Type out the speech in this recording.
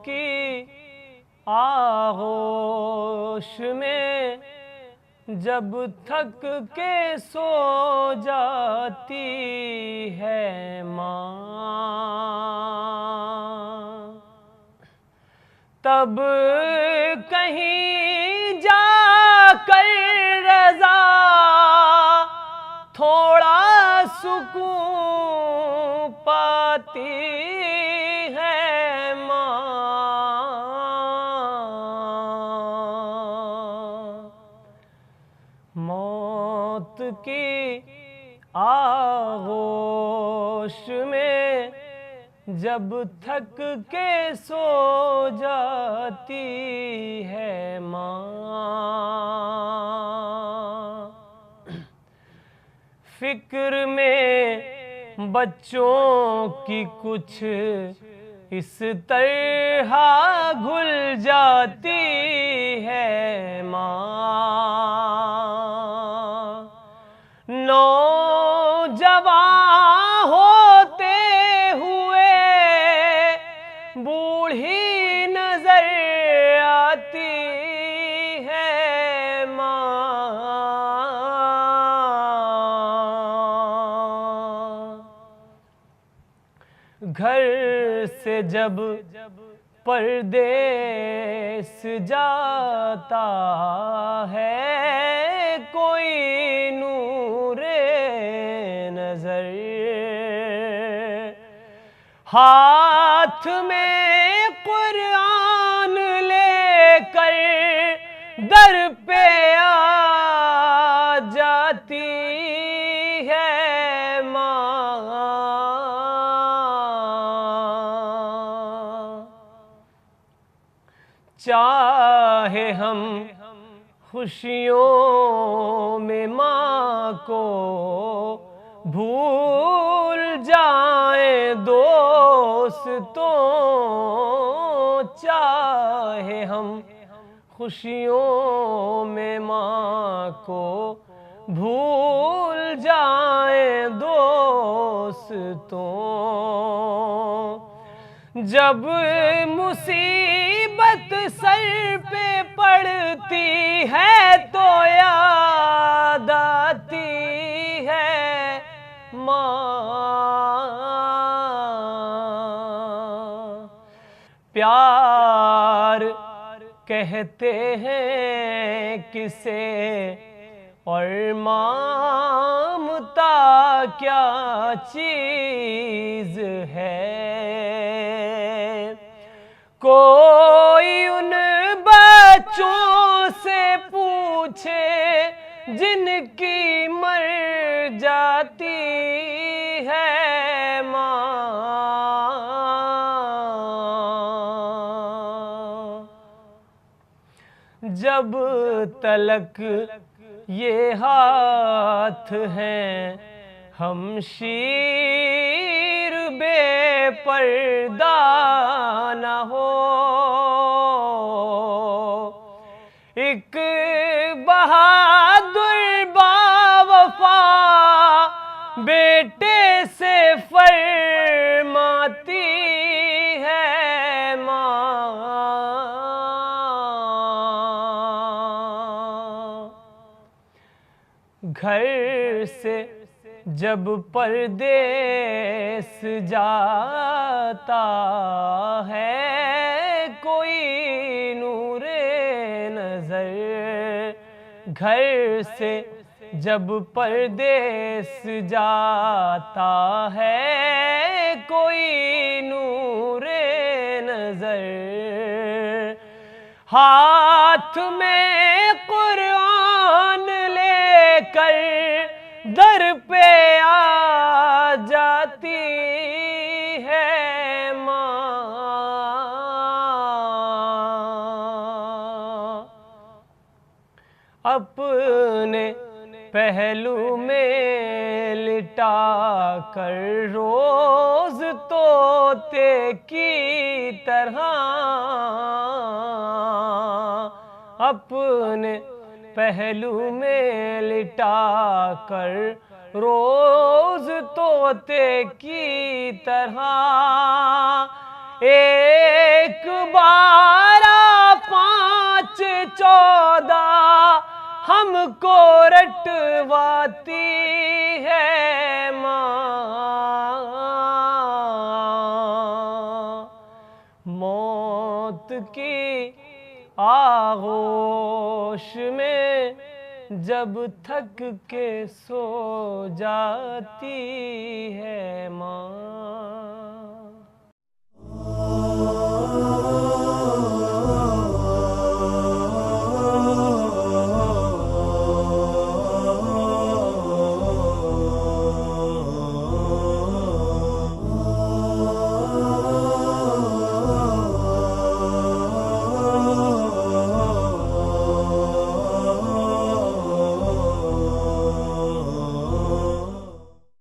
की आगोश में जब थक के सो जाती है माँ, तब कहीं जाकर रज़ा थोड़ा सुकून पाती है माँ। मौत की आगोश में जब थक के सो जाती है माँ, फिक्र में बच्चों की कुछ इस तरह घुल जाती है माँ। नौजवान होते हुए बूढ़ी नजर आती है माँ। घर से जब परदेस जाता है कोई नूरे नजर, हाथ में कुरान लेकर दर पे आ जाती है माँ। चाहे हम खुशियों में माँ को भूल जाए दोस्तों, चाहे हम खुशियों में माँ को भूल जाए दोस्तों, जब मुसीबत सर पे पड़ती है तो याद आती है माँ। प्यार कहते हैं किसे और ममता क्या चीज है, कोई उन बच्चों से पूछे जिनकी मर जाती है माँ। जब तलक ये हाथ हैं हमशीर बेपर्दा न हो, एक बहादुर बावफा बेटे से फरमाती है माँ। घर से जब परदेस जाता है कोई नूरे नजर, घर से जब परदेस जाता है कोई नूरे नजर, हाथ में कुरान लेकर दर पे आ जाती है माँ। अपने पहलू में लिटा कर रोज तोते की तरह, अपने पहलू में लिटा कर रोज तोते की तरह एक 12 5 14 हमको रटवाती है माँ। मौत की आगोश में जब थक के सो जाती है माँ।